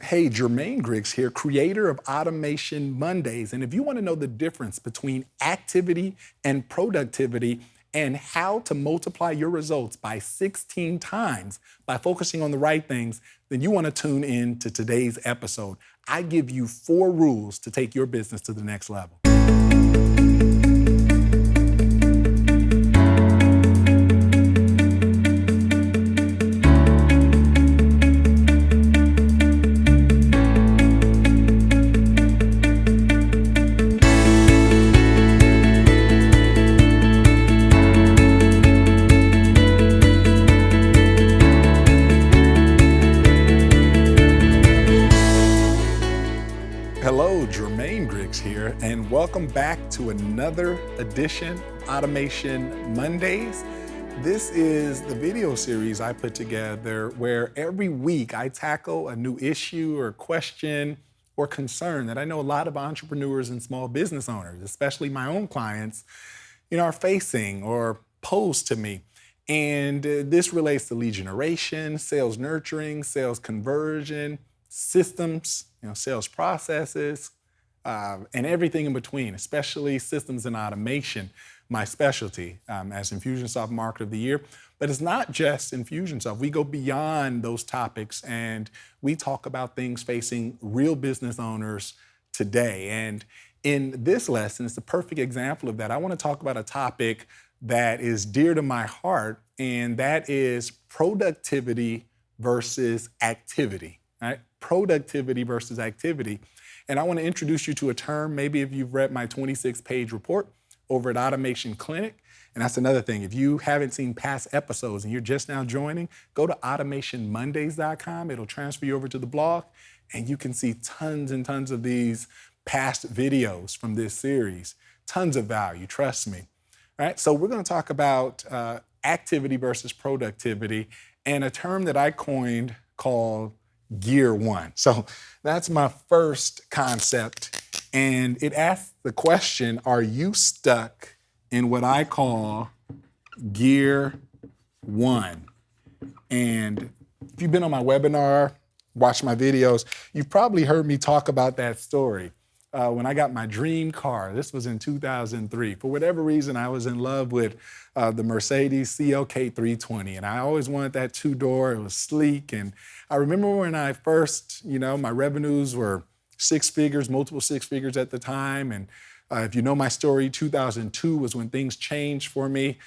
Hey, Jermaine Griggs here, creator of Automation Mondays. And if you want to know the difference between activity and productivity and how to multiply your results by 16 times by focusing on the right things, then you want to tune in to today's episode. I give you 4 rules to take your business to the next level. Hello, Jermaine Griggs here, and welcome back to another edition of Automation Mondays. This is the video series I put together where every week I tackle a new issue or question or concern that I know a lot of entrepreneurs and small business owners, especially my own clients, are facing or pose to me. And this relates to lead generation, sales nurturing, sales conversion, systems, sales processes, and everything in between, especially systems and automation, my specialty as Infusionsoft Marketer of the Year. But it's not just Infusionsoft. We go beyond those topics and we talk about things facing real business owners today. And in this lesson, it's the perfect example of that. I want to talk about a topic that is dear to my heart, and that is productivity versus activity. Right? Productivity versus activity. And I want to introduce you to a term, maybe if you've read my 26-page report over at Automation Clinic. And that's another thing. If you haven't seen past episodes and you're just now joining, go to automationmondays.com. It'll transfer you over to the blog, and you can see tons and tons of these past videos from this series. Tons of value, trust me. All right, so we're going to talk about activity versus productivity and a term that I coined called Gear 1. So that's my first concept. And it asks the question, are you stuck in what I call Gear 1? And if you've been on my webinar, watched my videos, you've probably heard me talk about that story. When I got my dream car, this was in 2003. For whatever reason, I was in love with the Mercedes CLK 320, and I always wanted that 2-door. It was sleek, and I remember when I first, my revenues were 6 figures, multiple 6 figures at the time, and if you know my story, 2002 was when things changed for me.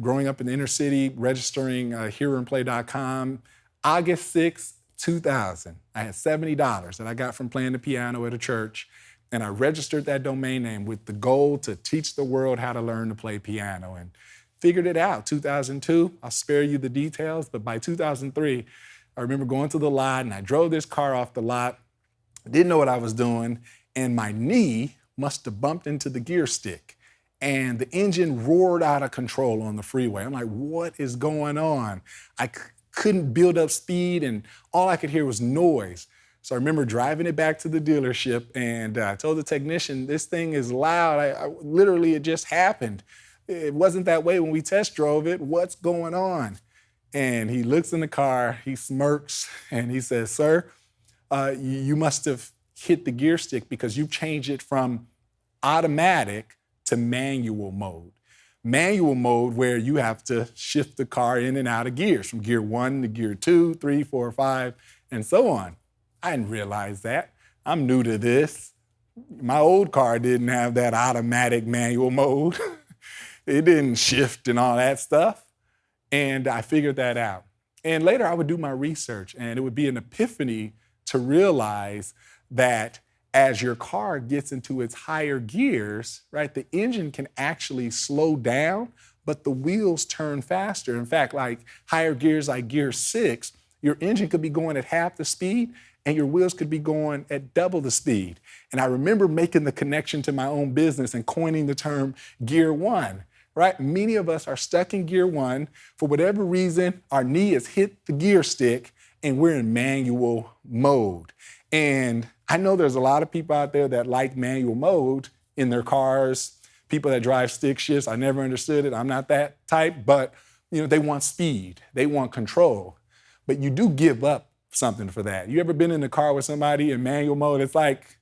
Growing up in the inner city, registering hearandplay.com, August 6, 2000, I had $70 that I got from playing the piano at a church, and I registered that domain name with the goal to teach the world how to learn to play piano, and figured it out. 2002, I'll spare you the details, but by 2003, I remember going to the lot, and I drove this car off the lot, didn't know what I was doing, and my knee must have bumped into the gear stick, and the engine roared out of control on the freeway. I'm like, what is going on? I couldn't build up speed, and all I could hear was noise. So I remember driving it back to the dealership, and I told the technician, this thing is loud. Literally, it just happened. It wasn't that way when we test drove it. What's going on? And he looks in the car, he smirks, and he says, sir, you must have hit the gear stick because you've changed it from automatic to manual mode. Manual mode where you have to shift the car in and out of gears, from gear 1 to gear 2, 3, 4, 5, and so on. I didn't realize that. I'm new to this. My old car didn't have that automatic manual mode. It didn't shift and all that stuff. And I figured that out. And later I would do my research, and it would be an epiphany to realize that as your car gets into its higher gears, right, the engine can actually slow down, but the wheels turn faster. In fact, like higher gears like gear 6, your engine could be going at half the speed and your wheels could be going at double the speed. And I remember making the connection to my own business and coining the term Gear 1, right? Many of us are stuck in Gear 1. For whatever reason, our knee has hit the gear stick and we're in manual mode. And I know there's a lot of people out there that like manual mode in their cars, people that drive stick shifts. I never understood it. I'm not that type, but they want speed. They want control. But you do give up something for that. You ever been in the car with somebody in manual mode? It's like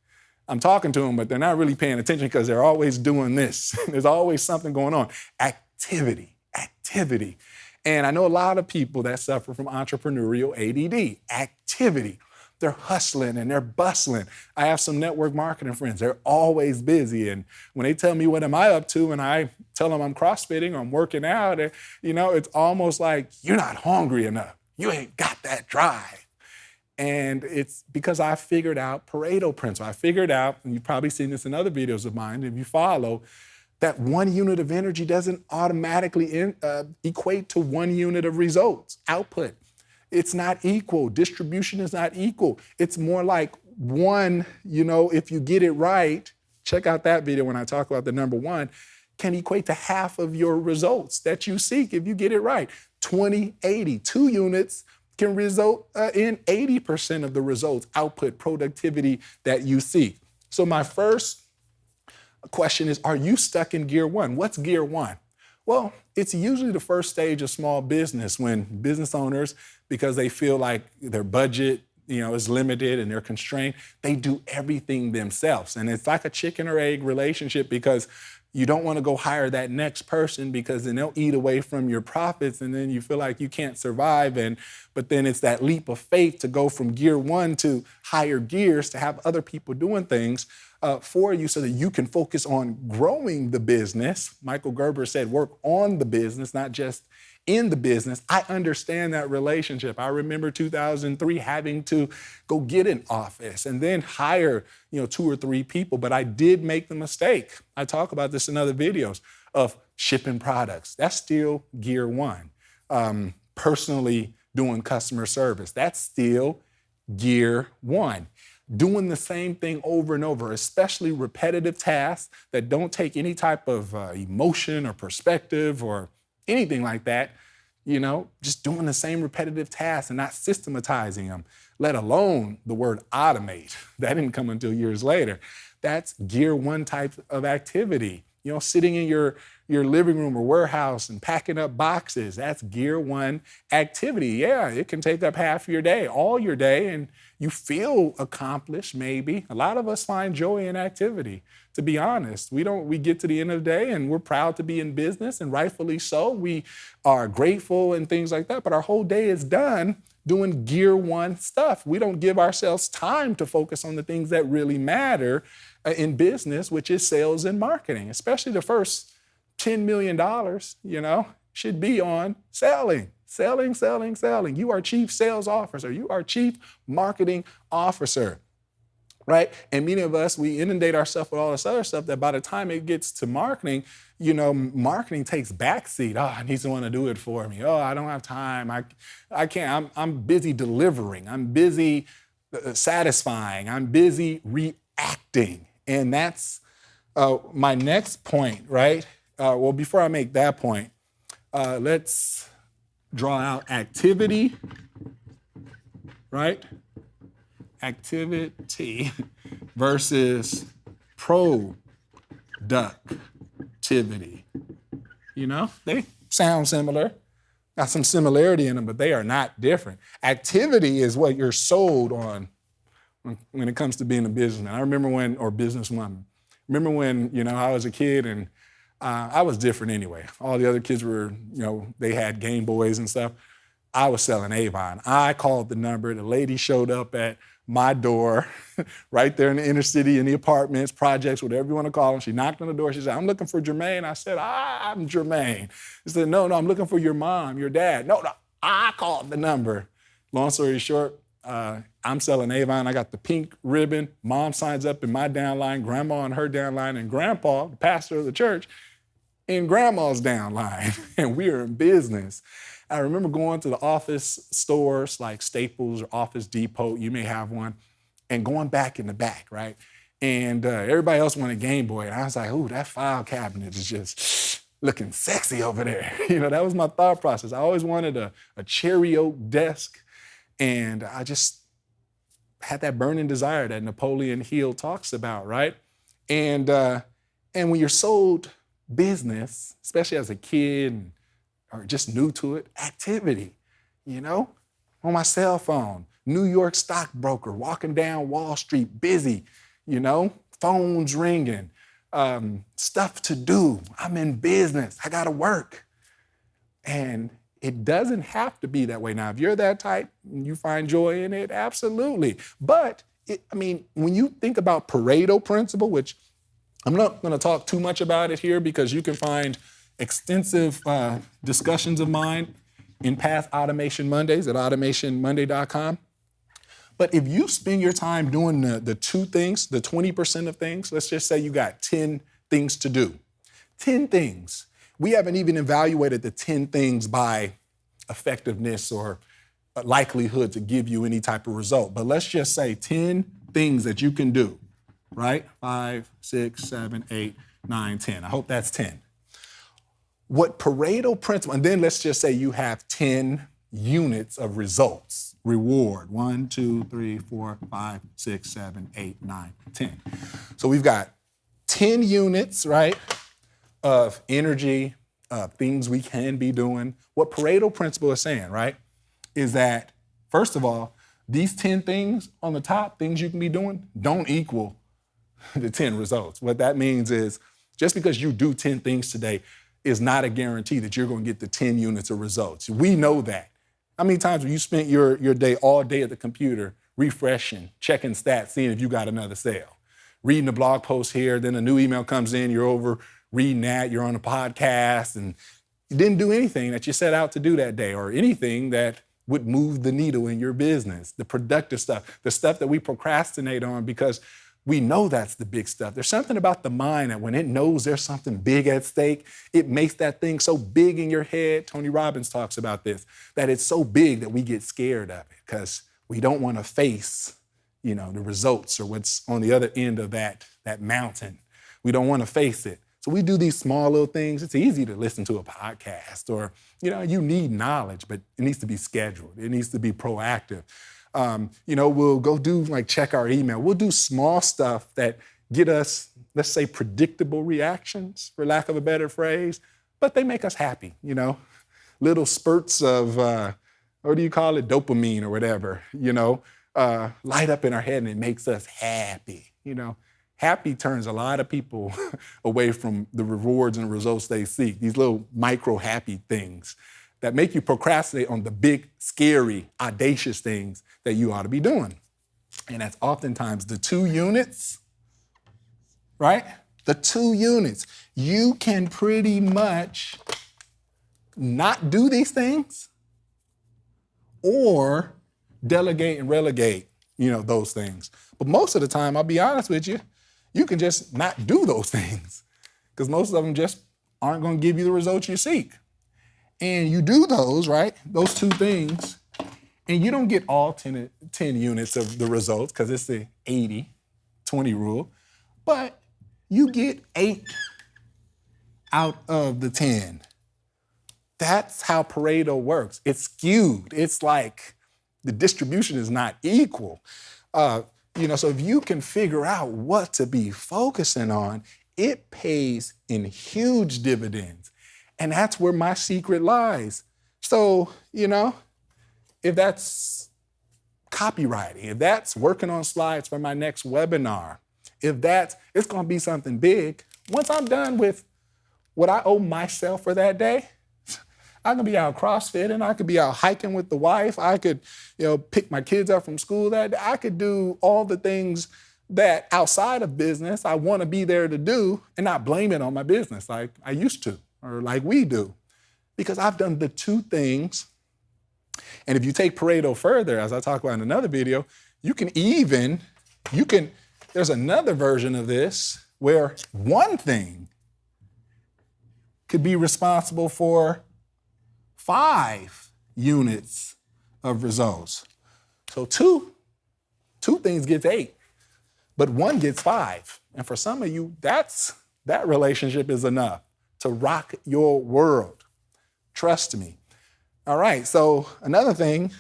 I'm talking to them, but they're not really paying attention because they're always doing this. There's always something going on. Activity. And I know a lot of people that suffer from entrepreneurial ADD, activity. They're hustling and they're bustling. I have some network marketing friends. They're always busy. And when they tell me what am I up to and I tell them I'm CrossFitting or I'm working out, it's almost like you're not hungry enough. You ain't got that drive. And it's because I figured out Pareto principle. I figured out, and you've probably seen this in other videos of mine, if you follow, that 1 unit of energy doesn't automatically equate to 1 unit of results, output. It's not equal. Distribution is not equal. It's more like one, if you get it right, check out that video when I talk about the number 1, can equate to half of your results that you seek if you get it right. 20/80, 2 units can result in 80% of the results, output, productivity that you seek. So my first question is, are you stuck in gear 1? What's gear 1? Well, it's usually the first stage of small business when business owners, because they feel like their budget, is limited and they're constrained, they do everything themselves. And it's like a chicken or egg relationship because you don't want to go hire that next person because then they'll eat away from your profits and then you feel like you can't survive. But then it's that leap of faith to go from gear 1 to higher gears to have other people doing things for you so that you can focus on growing the business. Michael Gerber said, work on the business, not just in the business. I understand that relationship. I remember 2003 having to go get an office and then hire, 2 or 3 people. But I did make the mistake. I talk about this in other videos of shipping products. That's still gear 1. Personally doing customer service. That's still gear 1. Doing the same thing over and over, especially repetitive tasks that don't take any type of emotion or perspective or anything like that, just doing the same repetitive tasks and not systematizing them, let alone the word automate. That didn't come until years later. That's gear 1 type of activity. Sitting in your living room or warehouse and packing up boxes, that's gear 1 activity. Yeah, it can take up half your day, all your day, and you feel accomplished maybe. A lot of us find joy in activity, to be honest. We get to the end of the day and we're proud to be in business, and rightfully so. We are grateful and things like that, but our whole day is done doing gear 1 stuff. We don't give ourselves time to focus on the things that really matter in business, which is sales and marketing, especially the first $10 million, should be on selling. Selling. You are chief sales officer. You are chief marketing officer, right? And many of us, we inundate ourselves with all this other stuff that by the time it gets to marketing, marketing takes backseat. Oh, I need someone to do it for me. Oh, I don't have time. I can't. I'm busy delivering. I'm busy satisfying. I'm busy reacting. And that's my next point, right? Well, before I make that point, let's draw out activity, right? Activity versus productivity. They sound similar, got some similarity in them, but they are not different. Activity is what you're sold on when it comes to being a businessman. Or businesswoman. Remember when, I was a kid and I was different anyway. All the other kids were, they had Game Boys and stuff. I was selling Avon. I called the number. The lady showed up at my door right there in the inner city, in the apartments, projects, whatever you want to call them. She knocked on the door. She said, I'm looking for Jermaine. I said, I'm Jermaine. She said, no, I'm looking for your mom, your dad. No, I called the number. Long story short, I'm selling Avon. I got the pink ribbon. Mom signs up in my downline, grandma on her downline, and grandpa, the pastor of the church, in grandma's downline. And we are in business. I remember going to the office stores like Staples or Office Depot, you may have one, and going back in the back, right? And everybody else wanted Game Boy. And I was like, ooh, that file cabinet is just looking sexy over there. That was my thought process. I always wanted a cherry oak desk. And I just had that burning desire that Napoleon Hill talks about, right? And when you're sold business, especially as a kid or just new to it, activity, on my cell phone, New York stockbroker walking down Wall Street, busy, phones ringing, stuff to do. I'm in business. I got to work. And it doesn't have to be that way. Now, if you're that type and you find joy in it, absolutely. But, when you think about Pareto principle, which I'm not going to talk too much about it here because you can find extensive discussions of mine in past Automation Mondays at automationmonday.com. But if you spend your time doing the two things, the 20% of things, let's just say you got 10 things to do. 10 things. We haven't even evaluated the 10 things by effectiveness or likelihood to give you any type of result. But let's just say 10 things that you can do, right? 5, 6, 7, 8, 9, 10. I hope that's 10. What Pareto principle, and then let's just say you have 10 units of results, reward, 1, 2, 3, 4, 5, 6, 7, 8, 9, 10. So we've got 10 units, right, of energy, things we can be doing. What Pareto principle is saying, right, is that, first of all, these 10 things on the top, things you can be doing, don't equal the 10 results. What that means is just because you do 10 things today is not a guarantee that you're going to get the 10 units of results. We know that. How many times have you spent your day all day at the computer refreshing, checking stats, seeing if you got another sale? Reading a blog post here, then a new email comes in, you're over reading that, you're on a podcast, and you didn't do anything that you set out to do that day or anything that would move the needle in your business, the productive stuff, the stuff that we procrastinate on because we know that's the big stuff. There's something about the mind that when it knows there's something big at stake, it makes that thing so big in your head. Tony Robbins talks about this, that it's so big that we get scared of it because we don't want to face, the results or what's on the other end of that mountain. We don't want to face it. So we do these small little things. It's easy to listen to a podcast or, you need knowledge, but it needs to be scheduled. It needs to be proactive. We'll go do check our email. We'll do small stuff that get us, let's say, predictable reactions, for lack of a better phrase, but they make us happy, little spurts of, what do you call it? Dopamine or whatever, light up in our head and it makes us happy, Happy turns a lot of people away from the rewards and results they seek, these little micro happy things that make you procrastinate on the big, scary, audacious things that you ought to be doing. And that's oftentimes the 2 units, right? The 2 units. You can pretty much not do these things or delegate and relegate, those things. But most of the time, I'll be honest with you, you can just not do those things because most of them just aren't going to give you the results you seek. And you do those, right, those 2 things, and you don't get all 10 units of the results because it's the 80-20 rule, but you get 8 out of the 10. That's how Pareto works. It's skewed. It's like the distribution is not equal. So if you can figure out what to be focusing on, it pays in huge dividends. And that's where my secret lies. So, if that's copywriting, if that's working on slides for my next webinar, it's going to be something big. Once I'm done with what I owe myself for that day, I could be out CrossFitting, I could be out hiking with the wife, I could, pick my kids up from school that day. I could do all the things that outside of business I want to be there to do and not blame it on my business like I used to or like we do. Because I've done the 2 things. And if you take Pareto further, as I talk about in another video, there's another version of this where 1 thing could be responsible for 5 units of results. So two things gets 8, but 1 gets 5. And for some of you, that relationship is enough to rock your world. Trust me. All right, so another thing,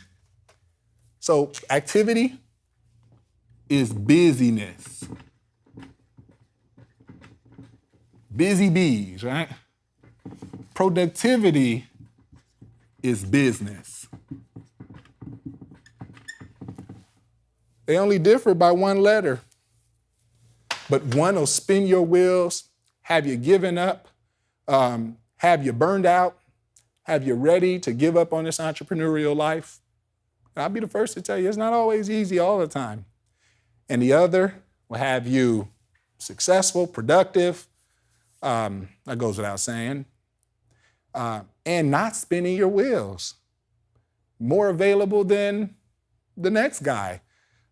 activity is busyness. Busy bees, right? Productivity is business. They only differ by one letter. But one will spin your wheels, have you given up, have you burned out, have you ready to give up on this entrepreneurial life. I'll be the first to tell you, it's not always easy all the time. And the other will have you successful, productive, that goes without saying, and not spinning your wheels. More available than the next guy.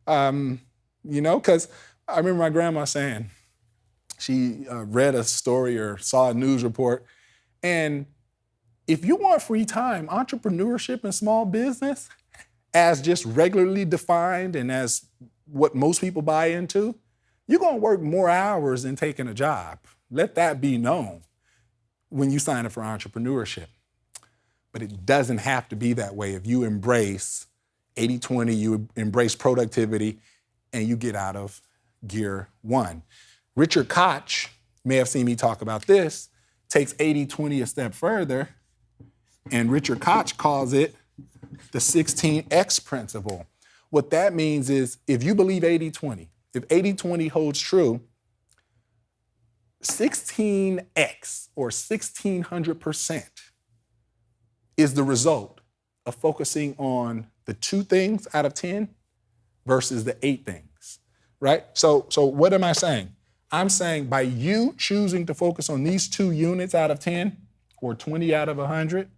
Because I remember my grandma saying, she read a story or saw a news report, and if you want free time, entrepreneurship and small business, as just regularly defined and as what most people buy into, you're going to work more hours than taking a job. Let that be known when you sign up for entrepreneurship. But it doesn't have to be that way if you embrace 80-20, you embrace productivity, and you get out of gear one. Richard Koch, may have seen me talk about this, takes 80-20 a step further, and Richard Koch calls it the 16X principle. What that means is if you believe 80-20, if 80-20 holds true, 16X or 1,600% is the result of focusing on the 2 things out of 10 versus the 8 things, right? So what am I saying? I'm saying by you choosing to focus on these 2 units out of 10 or 20 out of 100,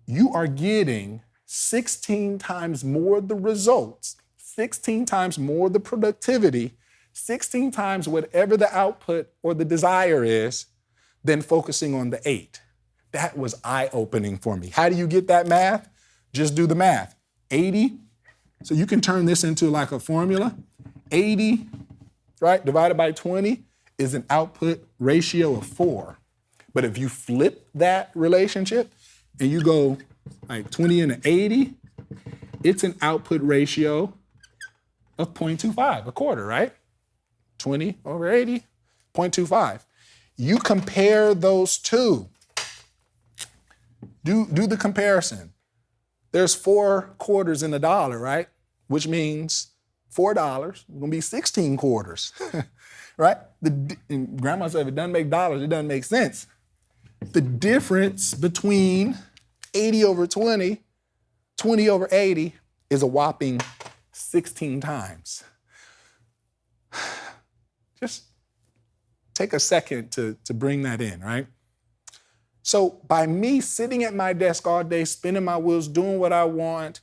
you are getting 16 times more the results, 16 times more the productivity, 16 times whatever the output or the desire is than focusing on the 8. That was eye-opening for me. How do you get that math? Just do the math. 80, so you can turn this into like a formula. 80, right, divided by 20 is an output ratio of 4. But if you flip that relationship and you go like 20 and an 80, it's an output ratio of 0.25, a quarter, right? 20 over 80, 0.25. You compare those 2. Do the comparison. There's 4 quarters in a dollar, right? Which means $4, going to be 16 quarters, right? And grandma said, if it doesn't make dollars, it doesn't make sense. The difference between 80 over 20, 20 over 80 is a whopping 16 times. Just take a second to bring that in, right? So by me sitting at my desk all day, spinning my wheels, doing what I want,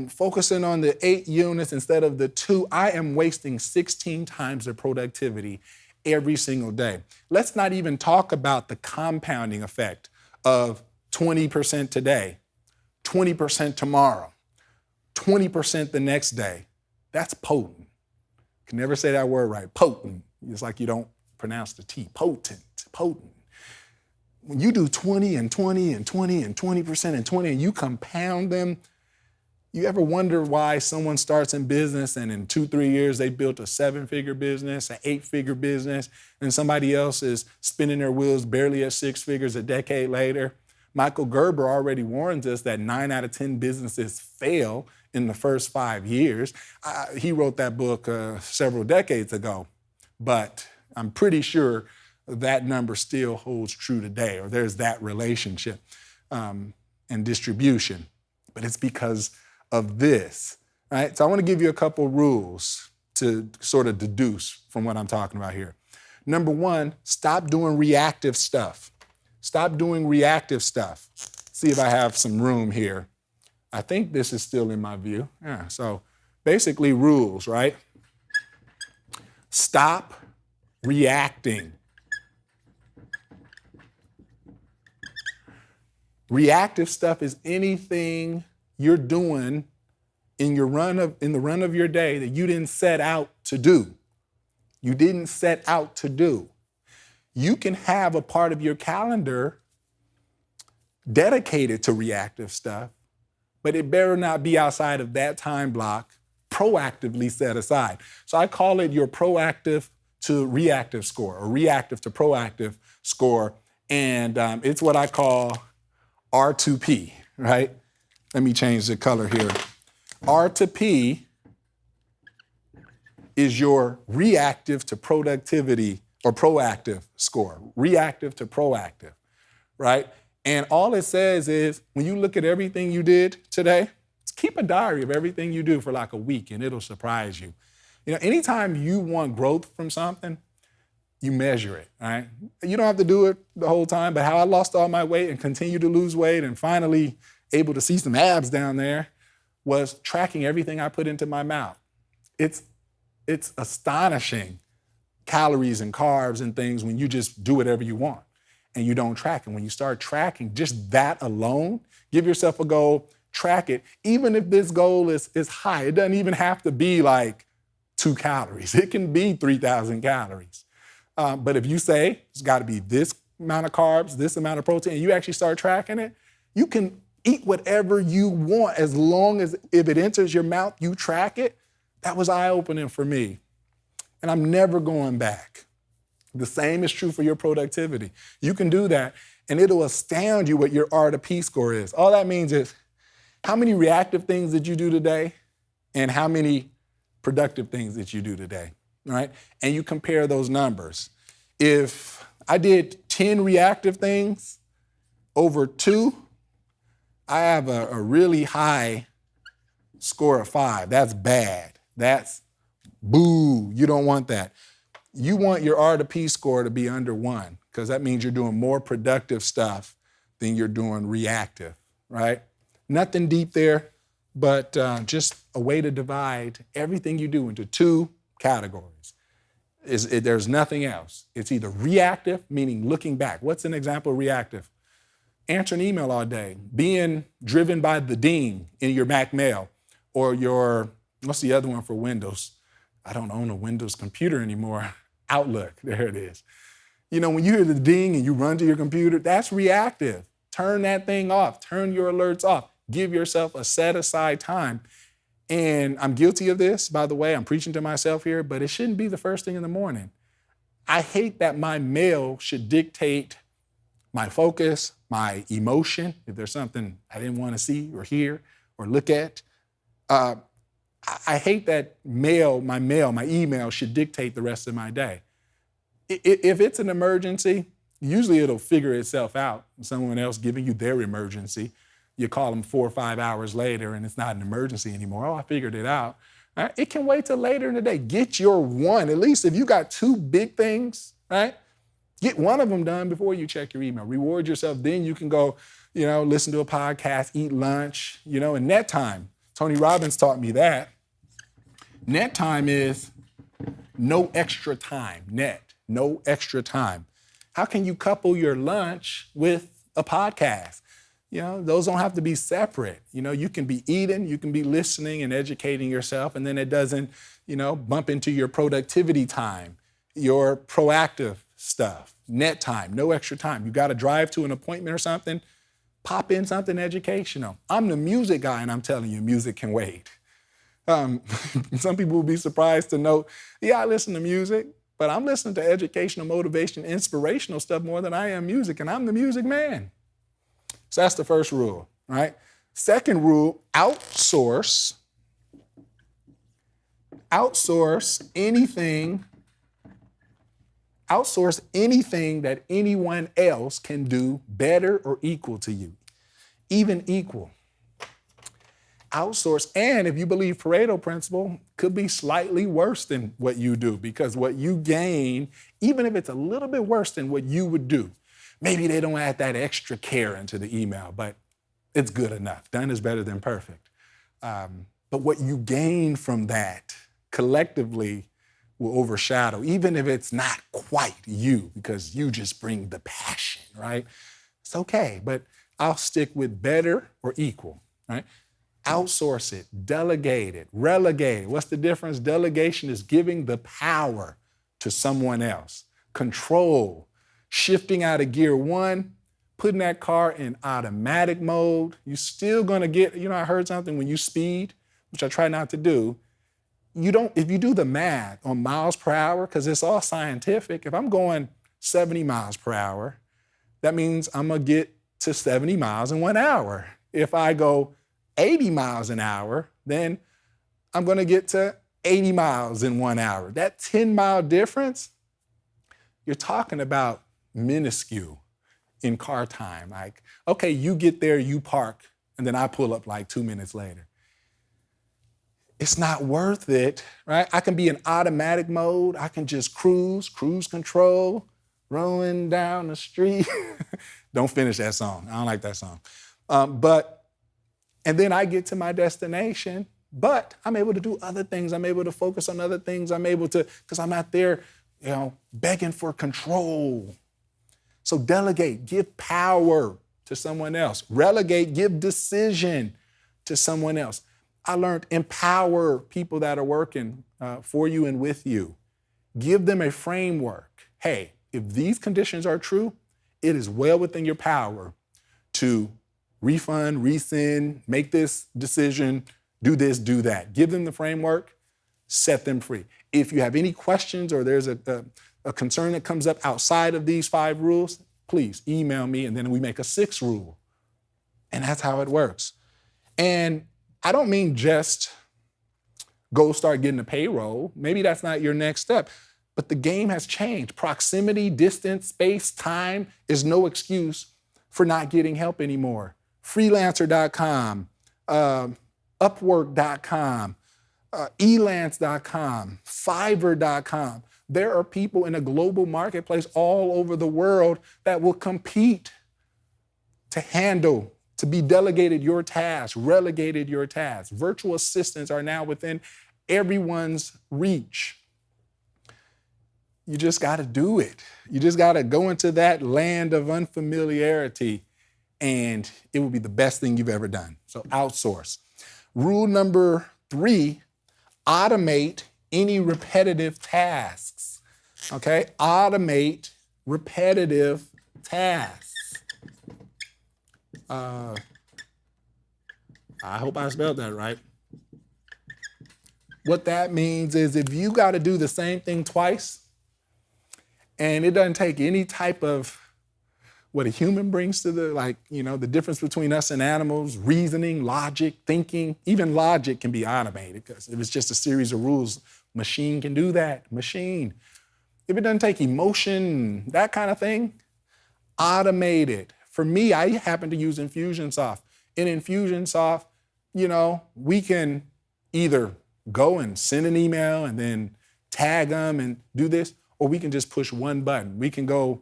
focusing on the 8 units instead of the 2, I am wasting 16 times the productivity every single day. Let's not even talk about the compounding effect of 20% today, 20% tomorrow, 20% the next day. That's potent. Can never say that word right. Potent. It's like you don't pronounce the T. Potent. When you do 20 and 20 and 20 and 20% and 20 and you compound them, you ever wonder why someone starts in business and in 2-3 years they built a 7-figure business, an 8-figure business, and somebody else is spinning their wheels barely at 6 figures a decade later? Michael Gerber already warns us that 9 out of 10 businesses fail in the first 5 years. He wrote that book several decades ago, but I'm pretty sure that number still holds true today, or there's that relationship and distribution. But it's because of this, right? So I want to give you a couple rules to sort of deduce from what I'm talking about here. Number 1, stop doing reactive stuff. Stop doing reactive stuff. See if I have some room here. I think this is still in my view. Yeah, so basically rules, right? Stop reacting. Reactive stuff is anything you're doing in the run of your day that you didn't set out to do. You didn't set out to do. You can have a part of your calendar dedicated to reactive stuff, but it better not be outside of that time block, proactively set aside. So I call it your proactive to reactive score, or reactive to proactive score, and it's what I call R2P, right? Let me change the color here. R to P is your reactive to productivity or proactive score, reactive to proactive, right? And all it says is when you look at everything you did today, keep a diary of everything you do for like a week and it'll surprise you. You know, anytime you want growth from something, you measure it, right? You don't have to do it the whole time, but how I lost all my weight and continue to lose weight and finally able to see some abs down there was tracking everything I put into my mouth. It's astonishing, calories and carbs and things when you just do whatever you want and you don't track it. When you start tracking just that alone, give yourself a goal, track it. Even if this goal is high, it doesn't even have to be like 2 calories. It can be 3,000 calories. But if you say it's got to be this amount of carbs, this amount of protein, and you actually start tracking it, you can eat whatever you want as long as if it enters your mouth, you track it. That was eye-opening for me. And I'm never going back. The same is true for your productivity. You can do that, and it'll astound you what your R to P score is. All that means is how many reactive things did you do today and how many productive things did you do today, right? And you compare those numbers. If I did 10 reactive things over 2, I have a really high score of 5. That's bad. That's boo. You don't want that. You want your R to P score to be under 1 because that means you're doing more productive stuff than you're doing reactive, right? Nothing deep there, but just a way to divide everything you do into 2 categories. There's nothing else. It's either reactive, meaning looking back. What's an example of reactive? Answer an email all day, being driven by the ding in your Mac mail, or your, what's the other one for Windows? I don't own a Windows computer anymore. Outlook, there it is. You know, when you hear the ding and you run to your computer, that's reactive. Turn that thing off. Turn your alerts off. Give yourself a set aside time. And I'm guilty of this, by the way. I'm preaching to myself here, but it shouldn't be the first thing in the morning. I hate that my mail should dictate my focus, my emotion, if there's something I didn't want to see or hear or look at. I hate that my email should dictate the rest of my day. If it's an emergency, usually it'll figure itself out. Someone else giving you their emergency. You call them 4 or 5 hours later and it's not an emergency anymore. Oh, I figured it out. Right? It can wait till later in the day. Get your one. At least if you got 2 big things, right? Get one of them done before you check your email. Reward yourself. Then you can go, listen to a podcast, eat lunch, and net time. Tony Robbins taught me that. Net time is no extra time. Net, no extra time. How can you couple your lunch with a podcast? Those don't have to be separate. You can be eating, you can be listening and educating yourself, and then it doesn't, bump into your productivity time, your proactive stuff, net time, no extra time. You got to drive to an appointment or something, pop in something educational. I'm the music guy, and I'm telling you, music can wait. Some people will be surprised to know, I listen to music, but I'm listening to educational, motivation, inspirational stuff more than I am music, and I'm the music man. So that's the first rule, right? Second rule, outsource anything that anyone else can do better or equal to you, even equal. Outsource, and if you believe Pareto principle, could be slightly worse than what you do, because what you gain, even if it's a little bit worse than what you would do, maybe they don't add that extra care into the email, but it's good enough. Done is better than perfect. But what you gain from that collectively will overshadow, even if it's not quite you, because you just bring the passion, right? It's okay, but I'll stick with better or equal, right? Outsource it, delegate it, relegate it. What's the difference? Delegation is giving the power to someone else. Control, shifting out of gear 1, putting that car in automatic mode. You're still gonna get, I heard something when you speed, which I try not to do, if you do the math on miles per hour, because it's all scientific, if I'm going 70 miles per hour, that means I'm gonna get to 70 miles in 1 hour. If I go 80 miles an hour, then I'm gonna get to 80 miles in 1 hour. That 10-mile difference, you're talking about minuscule in car time. Like, okay, you get there, you park, and then I pull up like 2 minutes later. It's not worth it, right? I can be in automatic mode. I can just cruise control, rolling down the street. Don't finish that song. I don't like that song. And then I get to my destination, but I'm able to do other things. I'm able to focus on other things. I'm able to, because I'm not there, begging for control. So delegate, give power to someone else. Relegate, give decision to someone else. I learned empower people that are working for you and with you. Give them a framework. Hey, if these conditions are true, it is well within your power to refund, rescind, make this decision, do this, do that. Give them the framework, set them free. If you have any questions or there's a concern that comes up outside of these 5 rules, please email me and then we make a 6th rule. And that's how it works. And I don't mean just go start getting a payroll. Maybe that's not your next step. But the game has changed. Proximity, distance, space, time is no excuse for not getting help anymore. Freelancer.com, Upwork.com, Elance.com, Fiverr.com. There are people in a global marketplace all over the world that will compete to handle, to be delegated your tasks, relegated your tasks. Virtual assistants are now within everyone's reach. You just got to do it. You just got to go into that land of unfamiliarity, and it will be the best thing you've ever done. So outsource. Rule number 3, automate any repetitive tasks. Okay? Automate repetitive tasks. I hope I spelled that right. What that means is if you got to do the same thing twice, and it doesn't take any type of what a human brings to the difference between us and animals, reasoning, logic, thinking, even logic can be automated because if it's just a series of rules, machine can do that, machine. If it doesn't take emotion, that kind of thing, automate it. For me, I happen to use Infusionsoft. In Infusionsoft, we can either go and send an email and then tag them and do this, or we can just push one button. We can go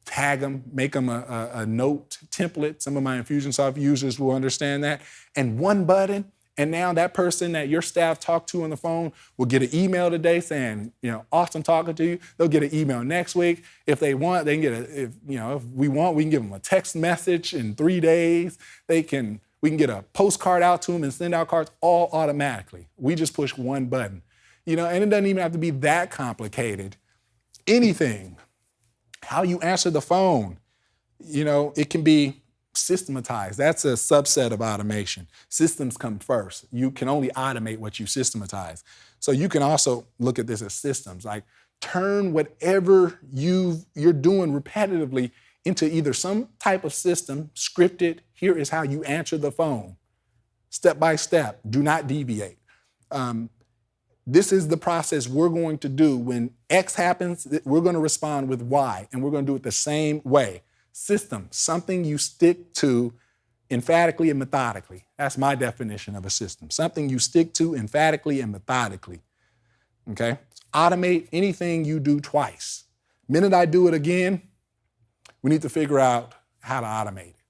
tag them, make them a note template. Some of my Infusionsoft users will understand that. And one button, and now that person that your staff talked to on the phone will get an email today saying, awesome talking to you. They'll get an email next week. If they want, they can get if we want, we can give them a text message in 3 days. We can get a postcard out to them and send out cards all automatically. We just push one button, and it doesn't even have to be that complicated. Anything, how you answer the phone, it can be systematized. That's a subset of automation. Systems come first. You can only automate what you systematize. So you can also look at this as systems, like turn whatever you're doing repetitively into either some type of system, scripted, here is how you answer the phone, step by step, do not deviate. This is the process we're going to do. When X happens, we're going to respond with Y, and we're going to do it the same way. System, something you stick to emphatically and methodically. That's my definition of a system. Something you stick to emphatically and methodically. Okay? Automate anything you do twice. Minute I do it again, we need to figure out how to automate it,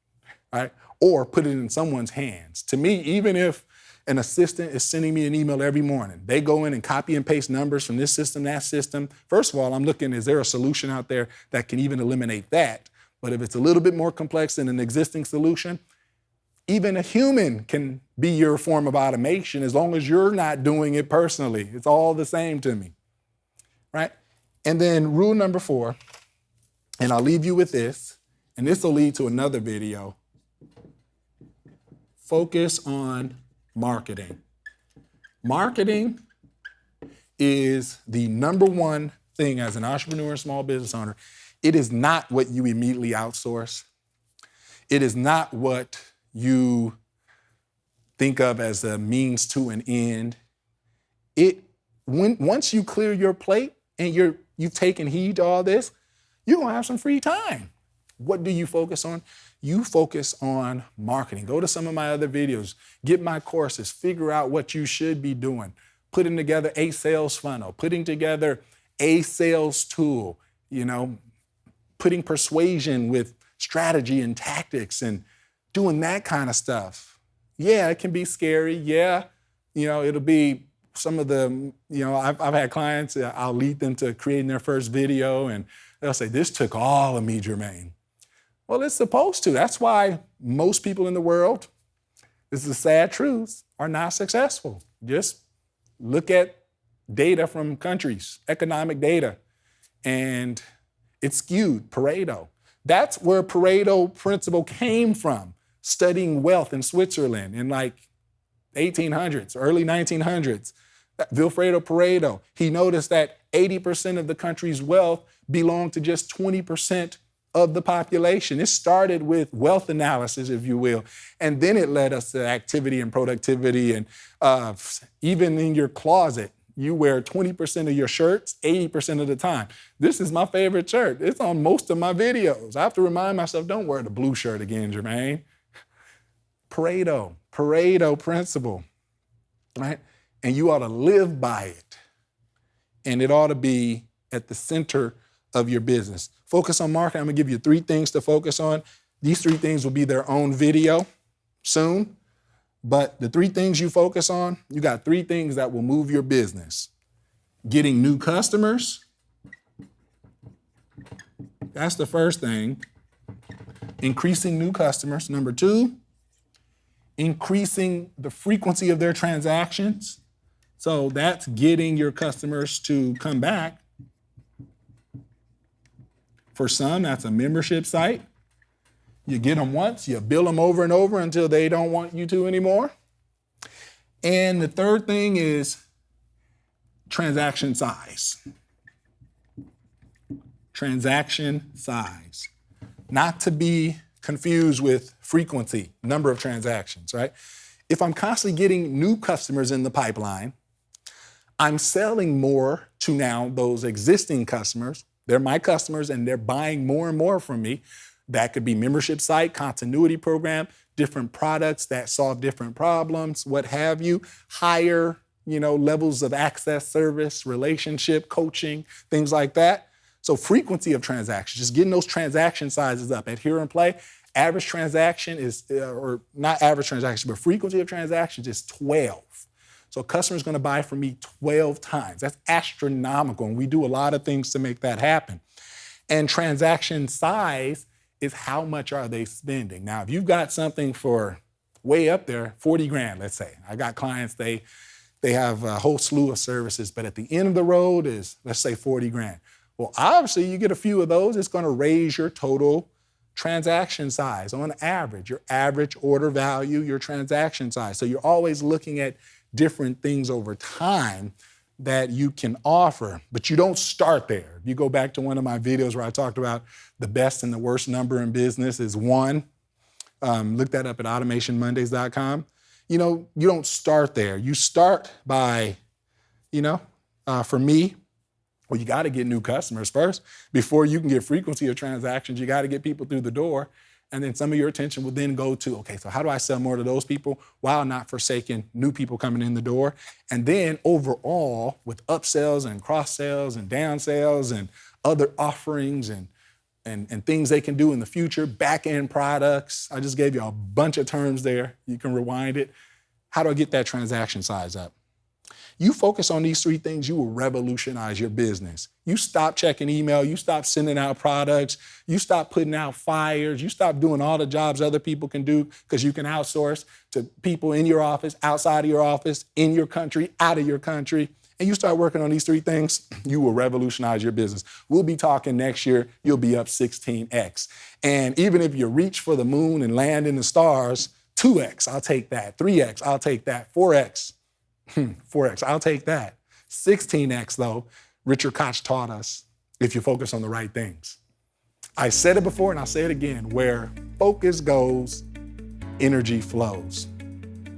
right? Or put it in someone's hands. To me, even if an assistant is sending me an email every morning, they go in and copy and paste numbers from this system, that system. First of all, I'm looking, is there a solution out there that can even eliminate that? But if it's a little bit more complex than an existing solution, even a human can be your form of automation as long as you're not doing it personally. It's all the same to me, right? And then rule number 4, and I'll leave you with this, and this will lead to another video. Focus on marketing. Marketing is the number one thing as an entrepreneur and small business owner. It is not what you immediately outsource. It is not what you think of as a means to an end. It once you clear your plate and you've taken heed to all this, you're gonna have some free time. What do you focus on? You focus on marketing. Go to some of my other videos, get my courses, figure out what you should be doing, putting together a sales funnel, putting together a sales tool, putting persuasion with strategy and tactics and doing that kind of stuff. Yeah, it can be scary. Yeah, it'll be some of the, I've had clients, I'll lead them to creating their first video and they'll say, this took all of me, Jermaine. Well, it's supposed to. That's why most people in the world, this is the sad truth, are not successful. Just look at data from countries, economic data, and it's skewed, Pareto. That's where Pareto principle came from, studying wealth in Switzerland in like 1800s, early 1900s. Vilfredo Pareto, he noticed that 80% of the country's wealth belonged to just 20% of the population. It started with wealth analysis, if you will, and then it led us to activity and productivity. And even in your closet, you wear 20% of your shirts 80% of the time. This is my favorite shirt. It's on most of my videos. I have to remind myself, don't wear the blue shirt again, Jermaine. Pareto principle, right? And you ought to live by it. And it ought to be at the center of your business. Focus on marketing. I'm gonna give you 3 things to focus on. These 3 things will be their own video soon. But the 3 things you focus on, you got 3 things that will move your business. Getting new customers. That's the first thing. Increasing new customers. Number 2, increasing the frequency of their transactions. So that's getting your customers to come back. For some, that's a membership site. You get them once, you bill them over and over until they don't want you to anymore. And the third thing is transaction size. Transaction size. Not to be confused with frequency, number of transactions, right? If I'm constantly getting new customers in the pipeline, I'm selling more to now those existing customers. They're my customers and they're buying more and more from me. That could be membership site, continuity program, different products that solve different problems, what have you, higher, levels of access, service, relationship, coaching, things like that. So frequency of transactions, just getting those transaction sizes up. At Here and Play, average transaction is, or not average transaction, but frequency of transactions is 12. So a customer's gonna buy from me 12 times. That's astronomical, and we do a lot of things to make that happen. And transaction size is how much are they spending. Now, if you've got something for way up there, 40 grand, let's say. I got clients, they have a whole slew of services, but at the end of the road is, let's say 40 grand. Well, obviously you get a few of those, it's gonna raise your total transaction size on average, your average order value, your transaction size. So you're always looking at different things over time that you can offer, but you don't start there. If you go back to one of my videos where I talked about the best and the worst number in business is 1. Look that up at automationmondays.com. You don't start there. You start by, for me, well, you got to get new customers first. Before you can get frequency of transactions, you got to get people through the door. And then some of your attention will then go to, okay, so how do I sell more to those people while not forsaking new people coming in the door? And then overall, with upsells and cross-sells and down-sells and other offerings and things they can do in the future, back-end products. I just gave you a bunch of terms there. You can rewind it. How do I get that transaction size up? You focus on these 3 things, you will revolutionize your business. You stop checking email, you stop sending out products, you stop putting out fires, you stop doing all the jobs other people can do because you can outsource to people in your office, outside of your office, in your country, out of your country, and you start working on these 3 things, you will revolutionize your business. We'll be talking next year, you'll be up 16x. And even if you reach for the moon and land in the stars, 2x, I'll take that. 3x, I'll take that. 4x. 4x, I'll take that. 16x though, Richard Koch taught us, if you focus on the right things. I said it before and I'll say it again, where focus goes, energy flows.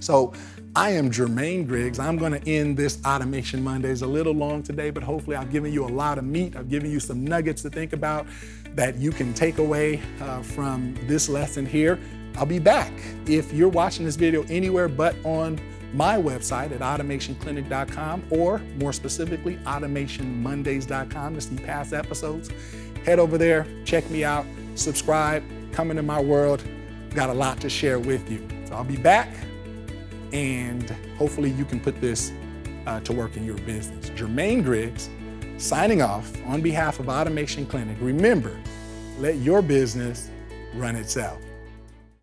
So I am Jermaine Griggs. I'm gonna end this Automation Mondays a little long today, but hopefully I've given you a lot of meat. I've given you some nuggets to think about that you can take away from this lesson here. I'll be back. If you're watching this video anywhere but on my website at automationclinic.com, or more specifically, automationmondays.com to see past episodes, head over there, check me out, subscribe, come into my world. Got a lot to share with you. So I'll be back, and hopefully you can put this to work in your business. Jermaine Griggs, signing off on behalf of Automation Clinic. Remember, let your business run itself.